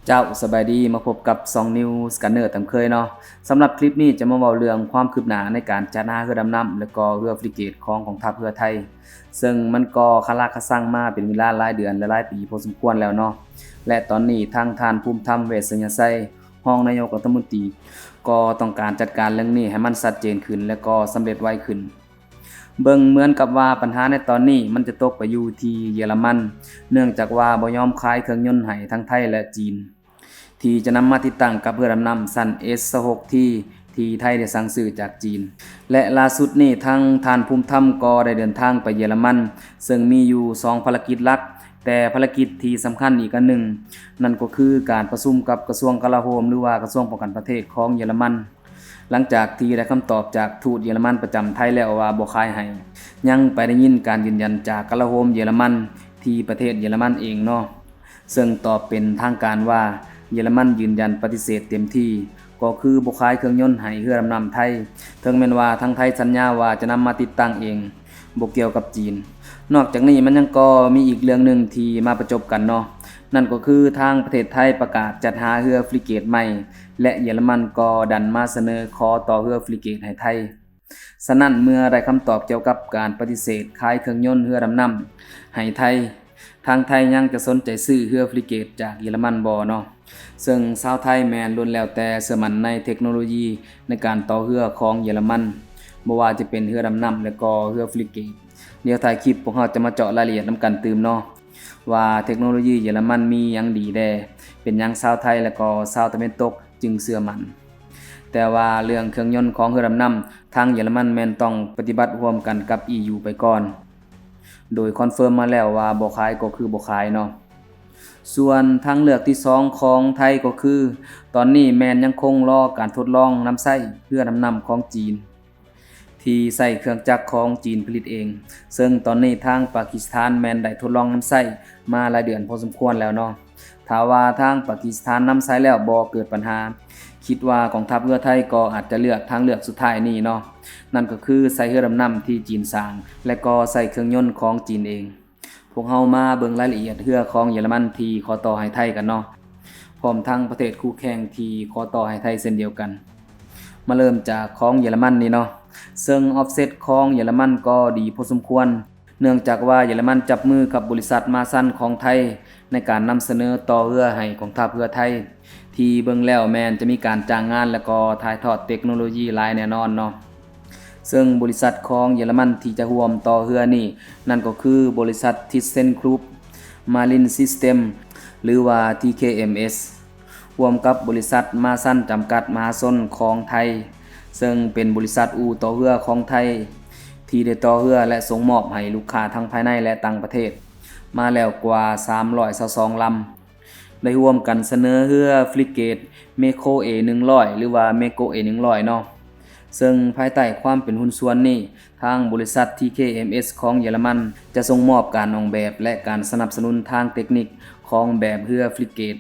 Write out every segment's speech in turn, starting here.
เจ้าสบายดีมาพบกับ2 New Scanner ตามเคยเนาะสำหรับคลิปนี้จะมาเว้าเรื่องความคืบหน้าในการจัดหาเรือดำน้ำและก็เรือฟริเกตของกองทัพเรือไทยซึ่งมันก็คาราคาซังมาเป็นเวลาหลายเดือนและหลายปีพอสมควรแล้วเนาะและตอนนี้ทางท่านภูมิธรรมเวชสัญญาไสรองนายกรัฐมนตรีก็ต้องการจัดการเรื่องนี้ให้มันชัดเจนขึ้นและก็สำเร็จไวขึ้น เบิ่งเหมือนกับว่าปัญหาในตอนนี้มันจะตกไปอยู่ที่เยอรมันเนื่องจากว่าบ่ยอมขายเครื่องยนต์ให้ทั้งไทยและจีนที่จะนำมาติดตั้งกับเรือดำน้ำซัน S6 ที่ไทยได้สั่งซื้อจากจีนและล่าสุดนี้ทางท่านภูมิธรรมก็ได้เดินทางไปเยอรมันซึ่งมีอยู่2ภารกิจหลักแต่ภารกิจที่สำคัญอีกอันหนึ่งนั่นก็คือการประชุมกับกระทรวงกลาโหมหรือว่ากระทรวงป้องกันประเทศของเยอรมันหลังจากที่ได้คำตอบจากทูตเยอรมันประจำไทยแล้วว่าบ่ขายให้ยังไปได้ยินการยืนยันจากกลาโหมเยอรมันที่ประเทศเยอรมันเองเนาะซึ่งตอบเป็นทางการว่าเยอรมันยืนยันปฏิเสธเต็มที่ก็คือบ่ขายเครื่องยนต์ให้เรือดำน้ำไทยถึงแม้นว่าทางไทยสัญญาว่าจะนำมาติดตั้งเองบ่เกี่ยวกับจีนนอกจากนี้มันยังก็มีอีกเรื่องหนึ่งที่มาประจบกันเนาะนั่นก็คือทางประเทศไทยประกาศจัดหาเรือฟริเกตใหม่และเยอรมันก็ดันมาเสนอขอต่อเรือฟริเกตให้ไทยฉะนั้นเมื่อได้คำตอบเกี่ยวกับการปฏิเสธขายเครื่องยนต์เรือดำน้ำให้ไทยทางไทยยังจะสนใจซื้อเรือฟริเกตจากเยอรมันบ่เนาะซึ่งชาวไทยแม่นล้วนแล้วแต่เชื่อมั่นในเทคโนโลยีในการต่อเรือของเยอรมันบ่ว่าจะเป็นเรือดำน้ำและก็เรือฟริเกตเดี๋ยวท้ายคลิปพวกเราจะมาเจาะรายละเอียดนำกันตื่มเนาะว่าเทคโนโลยีเยอรมันมีหยังดีแด่เป็นหยังชาวไทยและก็ชาวตะวันตกจึงเชื่อมั่นแต่ว่าเรื่องเครื่องยนต์ของเรือดำน้ำทางเยอรมันแม่นต้องปฏิบัติร่วมกันกับ EU ไปก่อนโดยคอนเฟิร์มมาแล้วว่าบ่ขายก็คือบ่ขายเนาะส่วนทางเลือกที่2ของไทยก็คือตอนนี้แม่นยังคงรอการทดลองนำใช้เรือดำน้ำของจีนที่ใส่เครื่องจักรของจีนผลิตเองซึ่งตอนนี้ทางปากีสถานแม่นได้ทดลองนำใช้มาหลายเดือนพอสมควรแล้วเนาะถ้าว่าทางปากีสถานนำใช้แล้วบ่เกิดปัญหาคิดว่ากองทัพเรือไทยก็อาจจะเลือกทางเลือกสุดท้ายนี้เนาะนั่นก็คือใส่เรือดำน้ำที่จีนสร้างและก็ใส่เครื่องยนต์ของจีนเองพวกเฮามาเบิ่งรายละเอียดเรือของเยอรมันที่ขอต่อให้ไทยกันเนาะพร้อมทั้งประเทศคู่แข่งที่ขอต่อให้ไทยเช่นเดียวกันมาเริ่มจากของเยอรมันนี่เนาะซึ่งออฟเซ็ตของเยอรมันก็ดีพอสมควรเนื่องจากว่าเยอรมันจับมือกับบริษัทมาซันของไทยในการนำเสนอต่อเรือให้กองทัพเรือไทยที่เบิ่งแล้วแม่นจะมีการจ้างงานและก็ถ่ายทอดเทคโนโลยีหลายแน่นอนเนาะซึ่งบริษัทของเยอรมันที่จะร่วมต่อเรือนี่นั่นก็คือบริษัท ThyssenKrupp Marine System หรือว่า TKMS ร่วมกับบริษัทมาซันจำกัดมหาชนของไทยซึ่งเป็นบริษัทอู่ต่อเรือของไทยที่ได้ต่อเรือและส่งมอบให้ลูกค้าทั้งภายในและต่างประเทศมาแล้วกว่า322ลำได้ร่วมกันเสนอเรือฟริเกตเมโค A100 หรือว่าเมโก A100 เนาะซึ่งภายใต้ความเป็นหุ้นส่วนนี้ทางบริษัท TKMS ของเยอรมันจะส่งมอบการออกแบบและการสนับสนุนทางเทคนิคของแบบเรือฟริเกต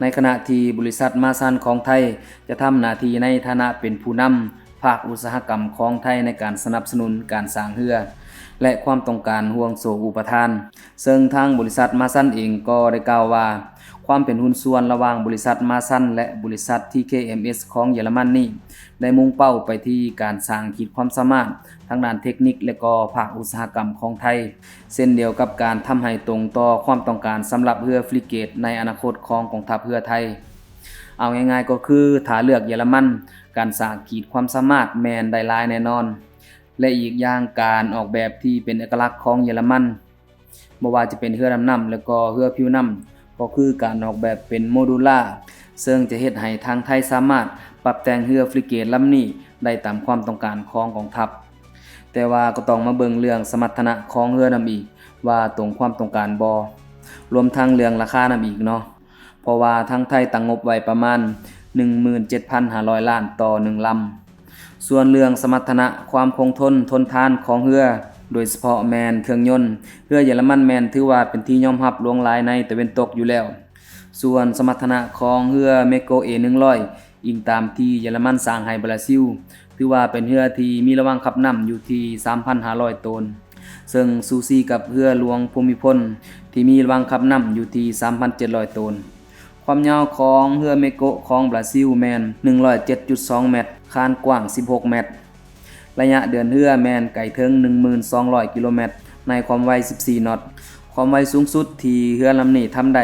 ในขณะที่บริษัทมาซันของไทยจะทำหน้าที่ในฐานะเป็นผู้นำภาคอุตสาหกรรมของไทยในการสนับสนุนการสร้างเรือและความต้องการห่วงโซ่อุปทานซึ่งทางบริษัทมาซันเองก็ได้กล่าวว่าความเป็นหุ้นส่วนระหว่างบริษัทมาซันและบริษัท TKMS ของเยอรมันนี้ได้มุ่งเป้าไปที่การสร้างขีดความสามารถทางด้านเทคนิคและก็ภาคอุตสาหกรรมของไทยเช่นเดียวกับการทำให้ตรงต่อความต้องการสำหรับเรือฟริเกตในอนาคตของกองทัพเรือไทยเอาง่ายๆก็คือถ้าเลือกเยอรมันการสร้างขีดความสามารถแม่นได้หลายแน่นอนและอีกอย่างการออกแบบที่เป็นเอกลักษณ์ของเยอรมันบ่ว่าจะเป็นเรือดำน้ำแล้วก็เรือผิวน้ำก็คือการออกแบบเป็นโมดูล่าซึ่งจะเฮ็ดให้ทางไทยสามารถปรับแต่งเรือฟริเกตลำนี้ได้ตามความต้องการของกองทัพแต่ว่าก็ต้องมาเบิ่งเรื่องสมรรถนะของเรือนำอีกว่าตรงความต้องการบ่รวมทั้งเรื่องราคานำอีกเนาะเพราะว่าทางไทยตั้งงบไว้ประมาณ 17,500 ล้านต่อ1ลำส่วนเรื่องสมรรถนะความคงทนทนทานของเรือโดยเฉพาะแมนเครื่องยนต์เรือเยอรมันแมนถือว่าเป็นที่ยอมรับหลวงหลายในตะวันตกอยู่แล้วส่วนสมรรถนะของเรือเมโก A100 อิงตามที่เยอรมันสร้างให้บราซิลถือว่าเป็นเรือที่มีระหว่างขับน้ำอยู่ที่ 3,500 ตนซึ่งซูซีกับเรือหลวงภูมิพลที่มีระหว่างขับน้ำอยู่ที่ 3,700 ตนค ความยาวของเรือเมโกะของบราซิลแม่น 107.2 เมตรคานกว้าง 16 เมตรระยะเดินเรือแม่นไกลถึง 1200 กิโลเมตรในความไว 14 นอตความไวสูงสุดที่เรือลำนี้ทำได้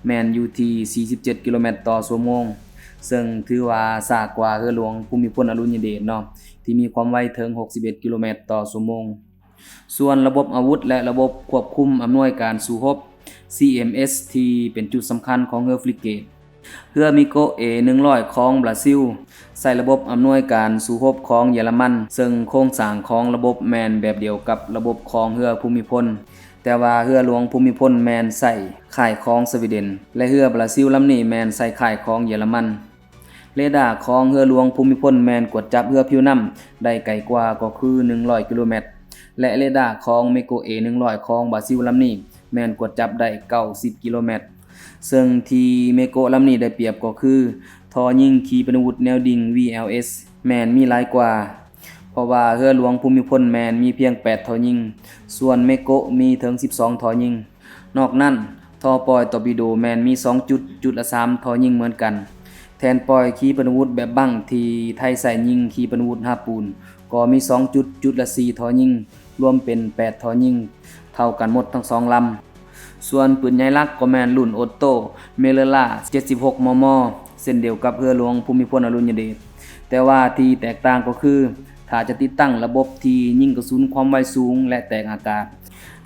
แม่นอยู่ที่ 47 กิโลเมตรต่อชั่วโมงซึ่งถือว่าช้ากว่าเรือหลวงภูมิพลอดุลยเดชเนาะที่มีความไวถึง 61 กิโลเมตรต่อชั่วโมงส่วนระบบอาวุธและระบบควบคุมอำนวยการสู้รบ CMS ที่เป็นจุดสำคัญของเรือฟริเกตเรือมิโกะ A100 ของบราซิลใส่ระบบอำนวยการสู้รบของเยอรมันซึ่งโครงสร้างของระบบแมนแบบเดียวกับระบบของเรือภูมิพลแต่ว่าเรือหลวงภูมิพลแมนใส่ค่ายของสวีเดนและเรือบราซิลลำนี้แมนใส่ค่ายของเยอรมันเรดาร์ของเรือหลวงภูมิพลแมนกวดจับเรือผิวน้ำได้ไกลกว่าก็คือ100 กิโลเมตรและเรดาร์ของเมโกะ A100 ของบราซิลลำนี้แมนกวดจับได้90 กิโลเมตรซึ่งที่เมโกะลำนี้ได้เปรียบก็คือทอยิงขีปนาวุธแนวดิ่ง VLS แมนมีหลายกว่าเพราะว่าเรือหลวงภูมิพลแมนมีเพียง8ทอยิงส่วนเมโกะมีถึง12ทอยิงนอกนั้นทอปล่อยตอร์ปิโดแมนมี2จุดละ3ทอยิงเหมือนกันแทนปล่อยขีปนาวุธแบบบั้งที่ไทยใส่ยิงขีปนาวุธ5ปูนก็มี2จุดละ4ทอยิงรวมเป็น8ทอยิงเท่ากันหมดทั้ง2ลำส่วนปืนใหญ่ลักก็แม่นรุ่นโอโตเมเลล่า76 มม. เช่นเดียวกับเรือหลวงภูมิพลอดุลยเดชแต่ว่าที่แตกต่างก็คือถ้าจะติดตั้งระบบที่ยิงกระสุนความไวสูงและแตกอากาศ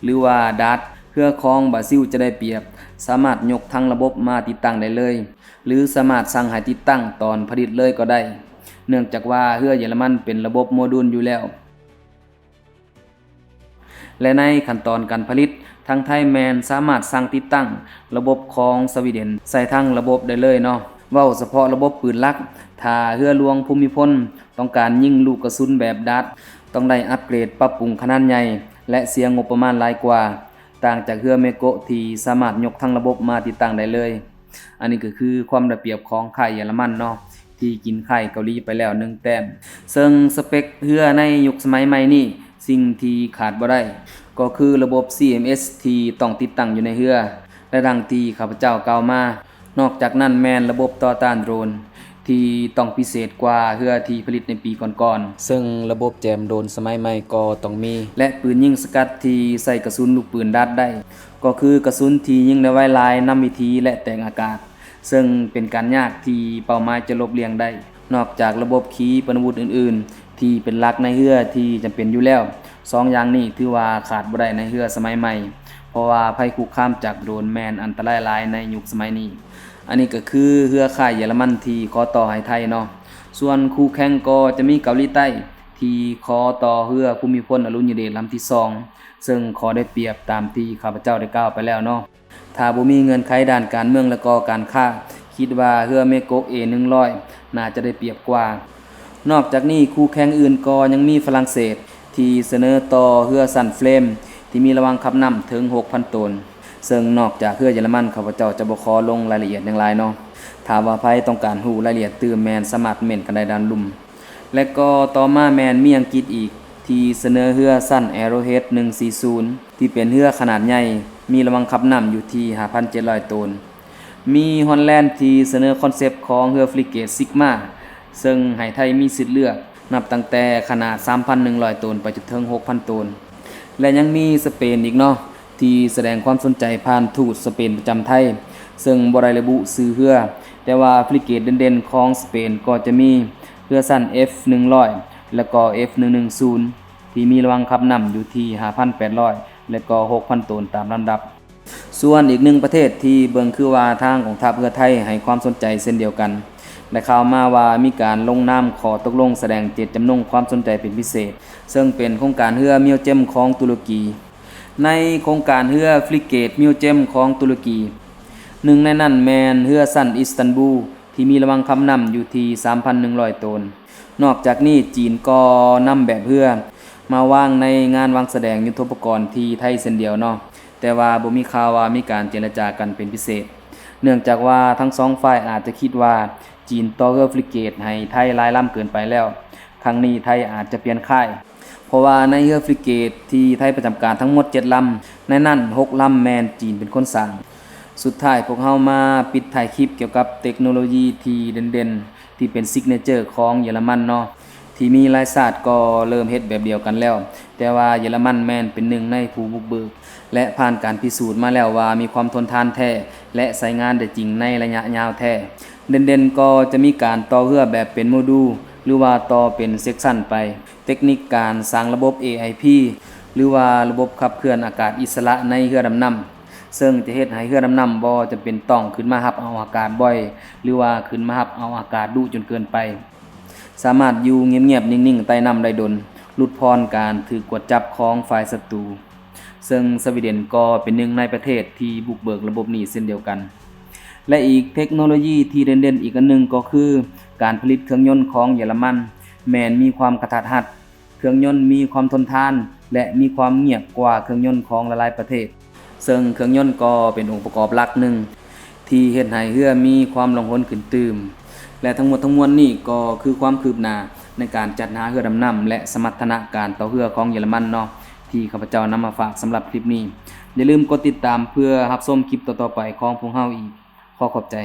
หรือว่าดัดเรือของบราซิลจะได้เปรียบสามารถยกทั้งระบบมาติดตั้งได้เลยหรือสามารถสั่งให้ติดตั้งตอนผลิตเลยก็ได้เนื่องจากว่าเรือเยอรมันเป็นระบบโมดูลอยู่แล้วและในขั้นตอนการผลิตทางไทยแมนสามารถสั่งติดตั้งระบบของสวีเดนใส่ทั้งระบบได้เลยเนาะเว้าเฉพาะระบบปืนลักถ้าเรือหลวงภูมิพลต้องการยิงลูกกระสุนแบบดัดต้องได้อัปเกรดปรับปรุงขนาดใหญ่และเสียงบประมาณหลายกว่าต่างจากเรือเมโกะที่สามารถยกทั้งระบบมาติดตั้งได้เลยอันนี้ก็คือความได้เปรียบของค่ายเยอรมันเนาะที่กินค่ายเกาหลีไปแล้ว1แต้มซึ่งสเปคเรือในยุคสมัยใหม่นี้สิ่งที่ขาดบ่ได้ก็คือระบบ CMS ที่ต้องติดตั้งอยู่ในเรือและดังที่ข้าพเจ้ากล่าวมานอกจากนั้นแม่นระบบต่อต้านโดรนที่ต้องพิเศษกว่าเรือที่ผลิตในปีก่อนๆซึ่งระบบแจมโดรนสมัยใหม่ก็ต้องมีและปืนยิงสกัดที่ใส่กระสุนลูกปืนดัดได้ก็คือกระสุนที่ยิงได้ไวหลายนำวิธีและแตกอากาศซึ่งเป็นการยากที่เป้าหมายจะลบเลียงได้นอกจากระบบขีปนาวุธอื่นๆที่เป็นหลักในเรือที่จำเป็นอยู่แล้ว2อย่างนี้ถือว่าขาดบ่ได้ในเรือสมัยใหม่เพราะว่าภัยคุกคามจากโดรนแมนอันตรายหลายในยุคสมัยนี้อันนี้ก็คือเรือค่ายเยอรมันที่ขอต่อให้ไทยเนาะส่วนคู่แข่งก็จะมีเกาหลีใต้ที่ขอต่อเรือภูมิพลอดุลยเดชลำที่2ซึ่งขอได้เปรียบตามที่ข้าพเจ้าได้กล่าวไปแล้วเนาะถ้าบ่มีเงื่อนไขด้านการเมืองและก็การค้าคิดว่าเรือเมโกะ A100 น่าจะได้เปรียบกว่านอกจากนี้คู่แข่งอื่นก็ยังมีฝรั่งเศสที่เสนอต่อเรือซันเฟลมที่มีระวังขับน้ำถึง 6,000 ตนซึ่งนอกจากเรือเยอรมันข้าพเจ้าจะบ่ขอลงรายละเอียดอย่างไรเนาะถ้าว่าไผต้องการรู้รายละเอียดตื่มแมนสามารถเม่นกันได้ด้านลุ่มและก็ต่อมาแมนมีอังกฤษอีกที่เสนอเรือสั้น Arrowhead 140ที่เป็นเรือขนาดใหญ่มีระวังขับน้ำอยู่ที่ 5,700 ตนมีฮอลแลนด์ที่เสนอคอนเซปต์ของเรือฟริเกตซิกมาซึ่งให้ไทยมีสิทธิ์เลือกนับตั้งแต่ขนาด 3,100 ตนไปจนถึง 6,000 ตนและยังมีสเปนอีกเนาะที่แสดงความสนใจผ่านทูตสเปนประจำไทยซึ่งบ่ได้ระบุชื่อเรือแต่ว่าฟริเกตเด่นๆของสเปนก็จะมีเรือสั้น F100 แล้วก็ F110 ที่มีระวังขับน้ำอยู่ที่ 5,800 และก็ 6,000 ตนตามลำดับส่วนอีกหนึ่งประเทศที่เบิ่งคือว่าทางของทัพเรือไทยให้ความสนใจเช่นเดียวกันได้ข่าวมาว่ามีการลงนามขอตกลงแสดงเจตจำนงความสนใจเป็นพิเศษซึ่งเป็นโครงการเรือมิวเจมของตุรกีในโครงการเรือฟริเกตมิวเจมของตุรกีหนึ่งในนั้นแมนเรือสั้นอิสตันบูลที่มีระวังคำนำอยู่ที่ 3,100 ตนนอกจากนี้จีนก็นำแบบเรือมาวางในงานวางแสดงยุทโธปกรณ์ที่ไทยเช่นเดียวเนาะแต่ว่าบ่มีข่าวว่ามีการเจรจากันเป็นพิเศษเนื่องจากว่าทั้งสองฝ่ายอาจจะคิดว่าจีนต่อเรือฟริเกตให้ไทยหลายลำเกินไปแล้วครั้งนี้ไทยอาจจะเปลี่ยนค่ายเพราะว่าในเรือฟริเกตที่ไทยประจำการทั้งหมด7ลำในนั้น6ลำแมนจีนเป็นคนสร้าง สุดท้ายพวกเฮามาปิดท้ายคลิปเกี่ยวกับเทคโนโลยีที่เด่นๆที่เป็นซิกเนเจอร์ของเยอรมันเนาะที่มีหลายชาติก็เริ่มเฮ็ดแบบเดียวกันแล้ว แต่ว่าเยอรมันแม่นเป็นหนึ่งในผู้บุกเบิกและผ่านการพิสูจน์มาแล้วว่ามีความทนทานแท้และใช้งานได้จริงในระยะยาวแท้เด่นๆก็จะมีการต่อเรือแบบเป็นโมดูลหรือว่าต่อเป็นเซกชันไปเทคนิคการสร้างระบบ AIP หรือว่าระบบขับเคลื่อนอากาศอิสระในเรือดำน้ำซึ่งจะเฮ็ดให้เรือดำน้ำบ่จำเป็นต้องขึ้นมารับเอาอากาศบ่อยหรือว่าขึ้นมารับเอาอากาศดุจนเกินไปสามารถอยู่เงียบๆนิ่งๆใต้น้ำได้ดนหลุดพ้นการถูกกวดจับของฝ่ายศัตรูซึ่งสวีเดนก็เป็นหนึ่งในประเทศที่บุกเบิกระบบนี้เช่นเดียวกันและอีกเทคโนโลยีที่เด่นๆอีกอันหนึงก็คือการผลิตเครื่องยนต์ของเยอรมันแม้นมีความกระทัดรัดเครื่องยนต์มีความทนทานและมีความเงียบกว่าเครื่องยนต์ของหลายๆประเทศซึ่งเครื่องยนต์ก็เป็นองค์ประกอบหลักหนึ่งที่เฮ็ดให้เรือมีความล่องหนขึ้นตื่มและทั้งหมดทั้งมวลนี้ก็คือความคืบหน้าในการจัดหาเรือดำน้ำและสมรรถนะการต่อเรือของเยอรมันเนาะที่ข้าพเจ้านำมาฝากสำหรับคลิปนี้อย่าลืมกดติดตามเพื่อรับชมคลิปต่อๆไปของพวกเราอีกขอขอบใจ